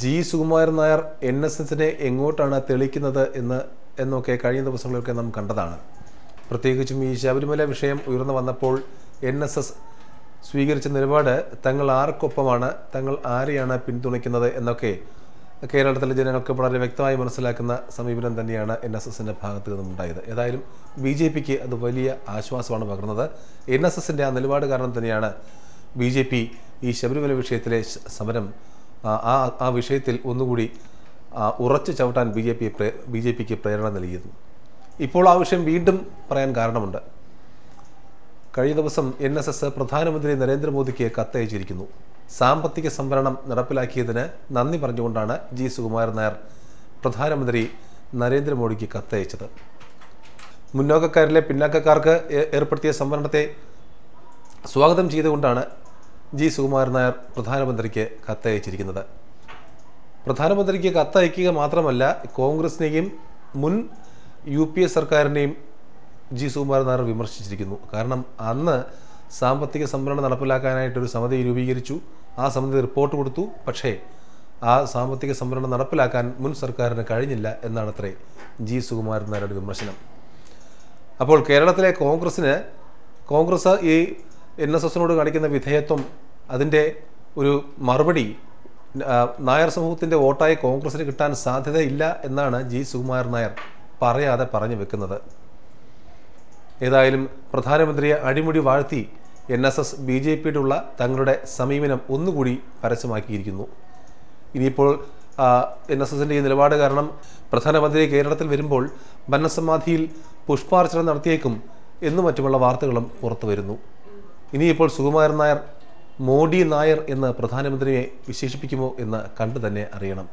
G Sukumaran Nair NSSനെ എങ്ങോട്ടാണ് തെളിക്കുന്നത് എന്നൊക്കെ കഴിഞ്ഞ ദിവസങ്ങളിലൊക്കെ നാം കണ്ടതാണ്. പ്രത്യേകിച്ചും ഈ ശബരിമല വിഷയം ഉയർന്നു വന്നപ്പോൾ NSS സ്വീകരിച്ച നിലപാട് തങ്ങൾ ആർക്കൊപ്പമാണ്, തങ്ങൾ ആരെയാണ് പിന്തുണയ്ക്കുന്നത് എന്നൊക്കെ കേരളത്തിലെ ജനങ്ങൾക്ക് വളരെ വ്യക്തമായി മനസ്സിലാക്കുന്ന സമീപനം തന്നെയാണ് NSSന്റെ ഭാഗത്തു നിന്നുണ്ടായത്. ഏതായാലും BJPക്ക് അത് വലിയ ആശ്വാസമാണ് പകർന്നത്. NSSന്റെ ആ നിലപാട് കാരണം തന്നെയാണ് BJP ഈ ശബരിമല വിഷയത്തിലെ സമരം ആ വിഷയത്തിൽ ഒന്നുകൂടി ഉറച്ചു ചവിട്ടാൻ BJPക്ക് പ്രേരണ നൽകിയത്. ഇപ്പോൾ ആ വിഷയം വീണ്ടും പറയാൻ കാരണമുണ്ട്. കഴിഞ്ഞ ദിവസം NSS പ്രധാനമന്ത്രി നരേന്ദ്രമോദിക്ക് കത്തയച്ചിരിക്കുന്നു. സാമ്പത്തിക സംവരണം നടപ്പിലാക്കിയതിന് നന്ദി പറഞ്ഞുകൊണ്ടാണ് ജി സുകുമാരൻ നായർ പ്രധാനമന്ത്രി നരേന്ദ്രമോദിക്ക് കത്തയച്ചത്. മുന്നോക്കക്കാരിലെ പിന്നാക്കക്കാർക്ക് ഏർപ്പെടുത്തിയ സംവരണത്തെ സ്വാഗതം ചെയ്തുകൊണ്ടാണ് ജി സുകുമാരൻ നായർ പ്രധാനമന്ത്രിക്ക് കത്തയച്ചിരിക്കുന്നത്. പ്രധാനമന്ത്രിക്ക് കത്തയക്കുക മാത്രമല്ല, കോൺഗ്രസിനെയും മുൻ UPA സർക്കാരിനെയും ജി സുകുമാരൻ നായർ വിമർശിച്ചിരിക്കുന്നു. കാരണം അന്ന് സാമ്പത്തിക സംവരണം നടപ്പിലാക്കാനായിട്ടൊരു സമിതി രൂപീകരിച്ചു. ആ സമിതി റിപ്പോർട്ട് കൊടുത്തു. പക്ഷേ ആ സാമ്പത്തിക സംവരണം നടപ്പിലാക്കാൻ മുൻ സർക്കാരിന് കഴിഞ്ഞില്ല എന്നാണത്രേ ജി സുകുമാരൻ നായരുടെ വിമർശനം. അപ്പോൾ കേരളത്തിലെ കോൺഗ്രസ് ഈ NSSനോട് കാണിക്കുന്ന വിധേയത്വം, അതിൻ്റെ ഒരു മറുപടി നായർ സമൂഹത്തിൻ്റെ വോട്ടായി കോൺഗ്രസിന് കിട്ടാൻ സാധ്യതയില്ല എന്നാണ് ജി സുകുമാരൻ നായർ പറയാതെ പറഞ്ഞു വെക്കുന്നത്. ഏതായാലും പ്രധാനമന്ത്രിയെ അടിമുടി വാഴ്ത്തി NSS BJPയോടുള്ള തങ്ങളുടെ സമീപനം ഒന്നുകൂടി പരസ്യമാക്കിയിരിക്കുന്നു. ഇനിയിപ്പോൾ NSSന്റെ ഈ നിലപാട് കാരണം പ്രധാനമന്ത്രി കേരളത്തിൽ വരുമ്പോൾ വനസമാധിയിൽ പുഷ്പാർച്ചന നടത്തിയേക്കും എന്നു മറ്റുമുള്ള വാർത്തകളും പുറത്തു വരുന്നു. ഇനിയിപ്പോൾ സുകുമാരൻ നായർ മോഡി നായർ എന്ന് പ്രധാനമന്ത്രിയെ വിശേഷിപ്പിക്കുമോ എന്ന് കണ്ടു തന്നെ അറിയണം.